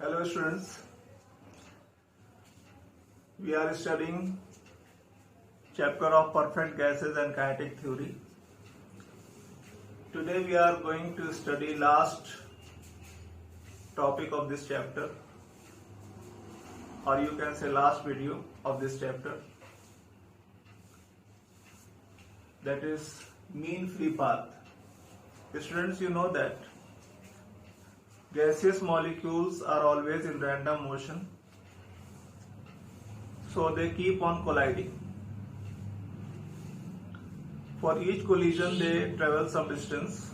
Hello students, we are studying chapter of perfect gases and kinetic theory. Today we are going to study last topic of this chapter, or you can say last video of this chapter, that is mean free path. Students, you know that gaseous molecules are always in random motion, so they keep on colliding. For each collision they travel some distance.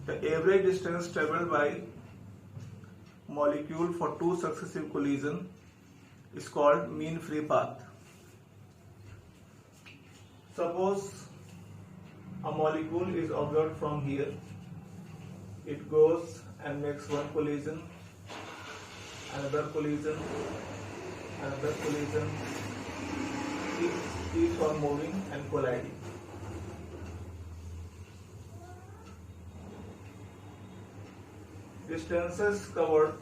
The average distance traveled by molecule for two successive collisions is called mean free path. Suppose a molecule is observed from here. It goes and makes one collision, another collision, another collision, keeps on moving and colliding. Distances covered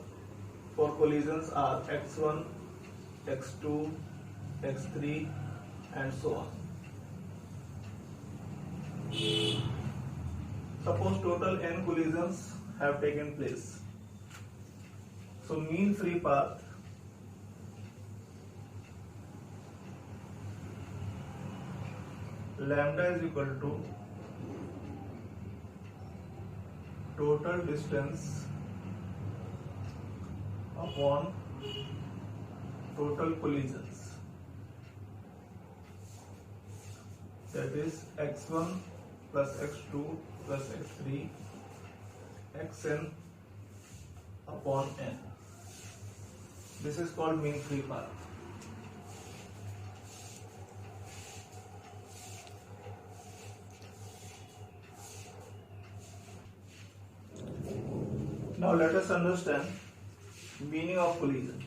for collisions are x1, x2, x3 and so on. Suppose total n collisions have taken place. So mean free path lambda is equal to total distance upon total collisions, that is x1 plus x2 plus x3 xn upon n. This is called mean free path. Now let us understand meaning of collision.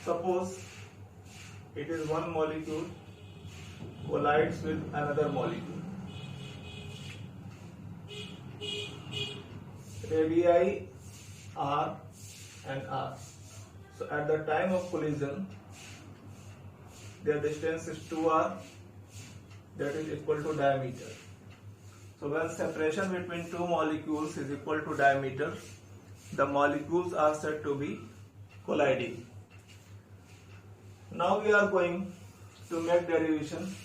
Suppose it is one molecule collides with another molecule. Radii r and r. So at the time of collision, their distance is 2r, that is equal to diameter. So when separation between two molecules is equal to diameter, the molecules are said to be colliding. Now we are going to make derivation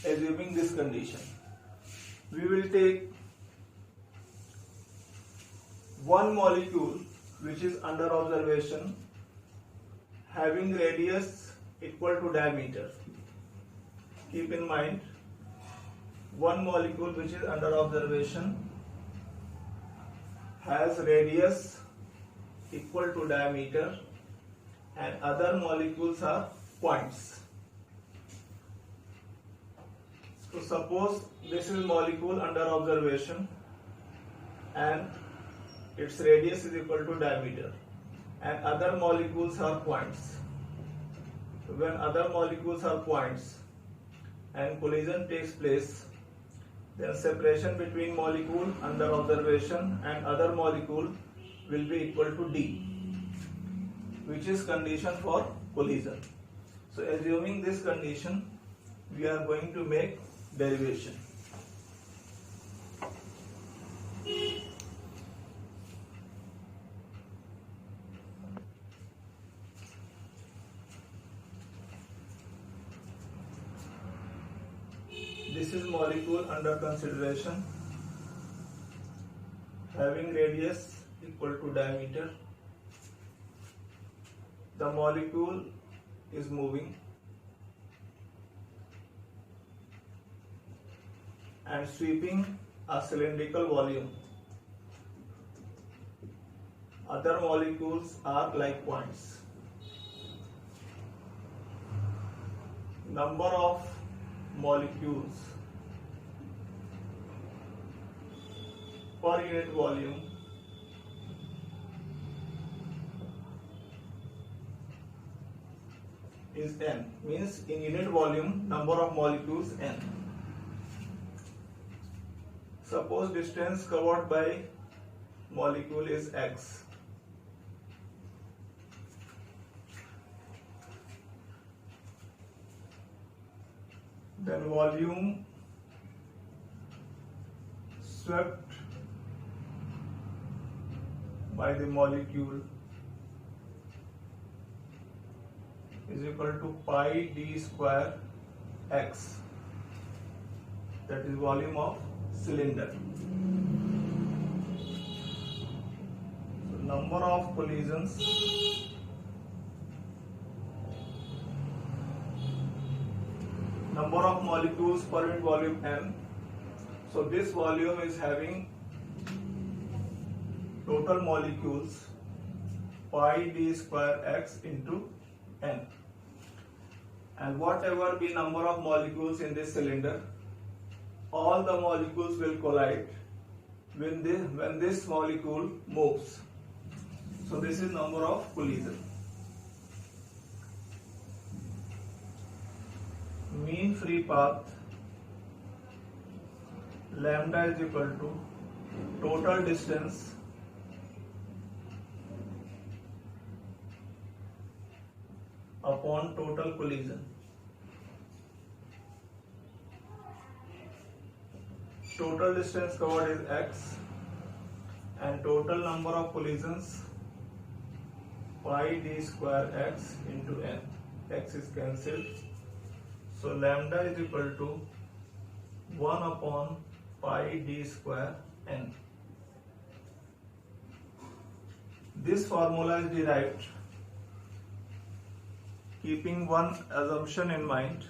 assuming this condition. We will take one molecule which is under observation having radius equal to diameter. Keep in mind, one molecule which is under observation has radius equal to diameter and other molecules are points. So suppose this is molecule under observation and its radius is equal to diameter and other molecules are points. When other molecules are points and collision takes place, then separation between molecule under observation and other molecule will be equal to d, which is condition for collision. So assuming this condition, we are going to make derivation. This is molecule under consideration having radius equal to diameter. The molecule is moving and sweeping a cylindrical volume. Other molecules are like points. Number of molecules per unit volume is n, means in unit volume number of molecules n. Suppose distance covered by molecule is x then volume swept by the molecule is equal to pi d square x, that is volume of cylinder. So number of collisions number of molecules per unit volume n. So this volume is having total molecules pi d square x into n, and whatever be number of molecules in this cylinder, all the molecules will collide when this molecule moves. So this is number of collision. Mean free path lambda is equal to total distance upon total collision. Total distance covered is x and total number of collisions pi d square x into n. X is cancelled. So lambda is equal to 1 upon pi d square n. This formula is derived keeping one assumption in mind,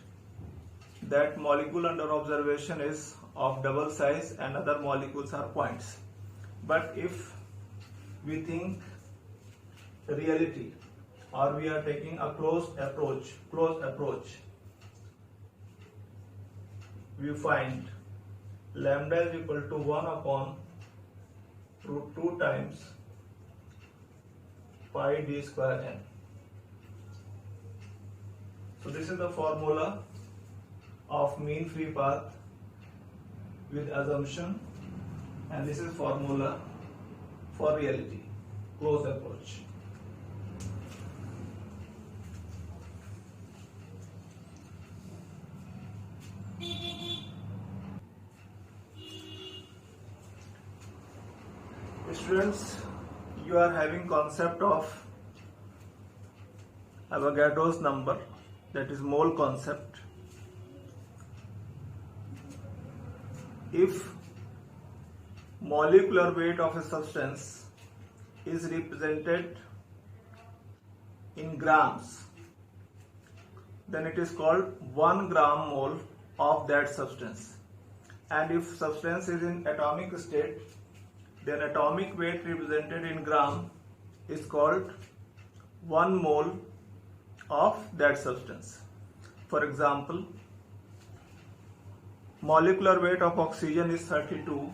that molecule under observation is of double size and other molecules are points. But if we think reality, or we are taking a close approach, we find lambda is equal to 1 upon root 2 times pi d square n. So this is the formula of mean free path with assumption, and this is formula for reality, close approach. Students, you are having concept of Avogadro's number, that is mole concept. If molecular weight of a substance is represented in grams, then it is called 1 gram mole of that substance. And if substance is in atomic state, then atomic weight represented in gram is called 1 mole of that substance. For example, molecular weight of oxygen is 32.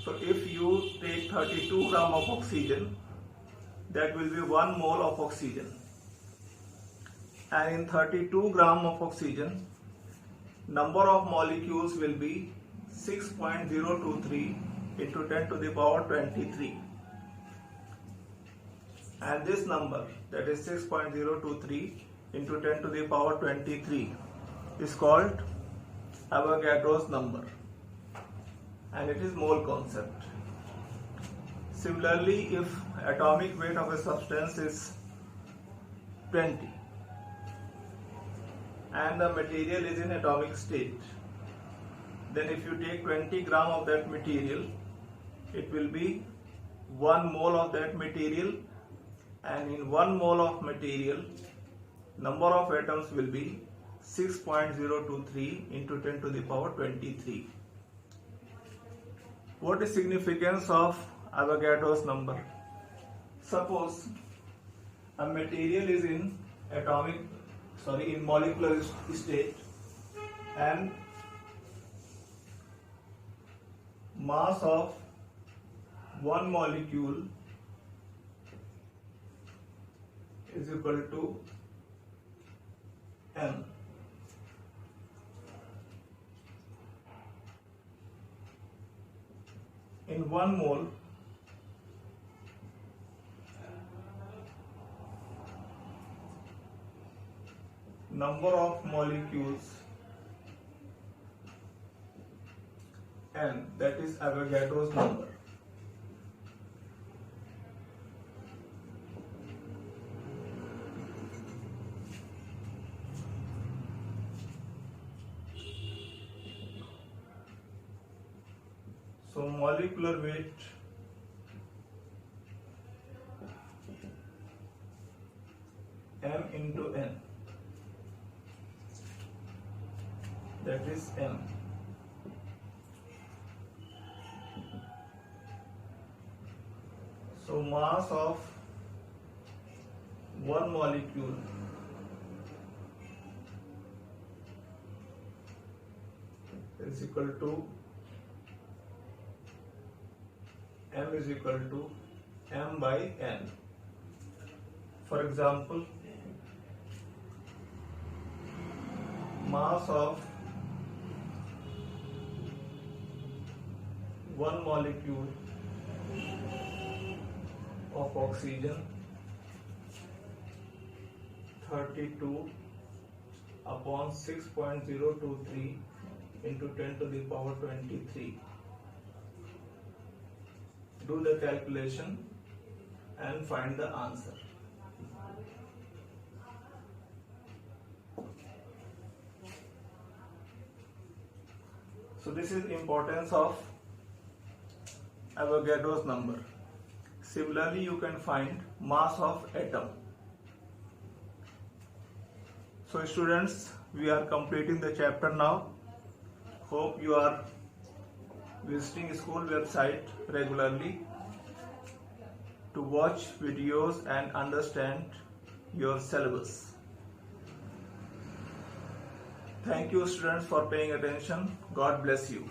So if you take 32 gram of oxygen, that will be 1 mole of oxygen. And in 32 gram of oxygen, number of molecules will be 6.023 into 10 to the power 23. And this number, that is 6.023 into 10 to the power 23, is called Avogadro's number, and it is mole concept. Similarly, if atomic weight of a substance is 20 and the material is in atomic state, then if you take 20 gram of that material, it will be 1 mole of that material, and in 1 mole of material, number of atoms will be 6.023 into 10 to the power 23. What is significance of Avogadro's number? Suppose a material is in molecular state, and mass of one molecule is equal to m. In 1 mole, number of molecules n, that is Avogadro's number. So molecular weight m into n, that is m. So mass of one molecule is equal to m is equal to m by n. For example, mass of one molecule of oxygen 32 upon 6.023 into 10 to the power 23. Do the calculation and find the answer. So this is importance of Avogadro's number. Similarly, you can find mass of atom. So students, we are completing the chapter now. Hope you are visiting school website regularly to watch videos and understand your syllabus. Thank you students for paying attention. God bless you.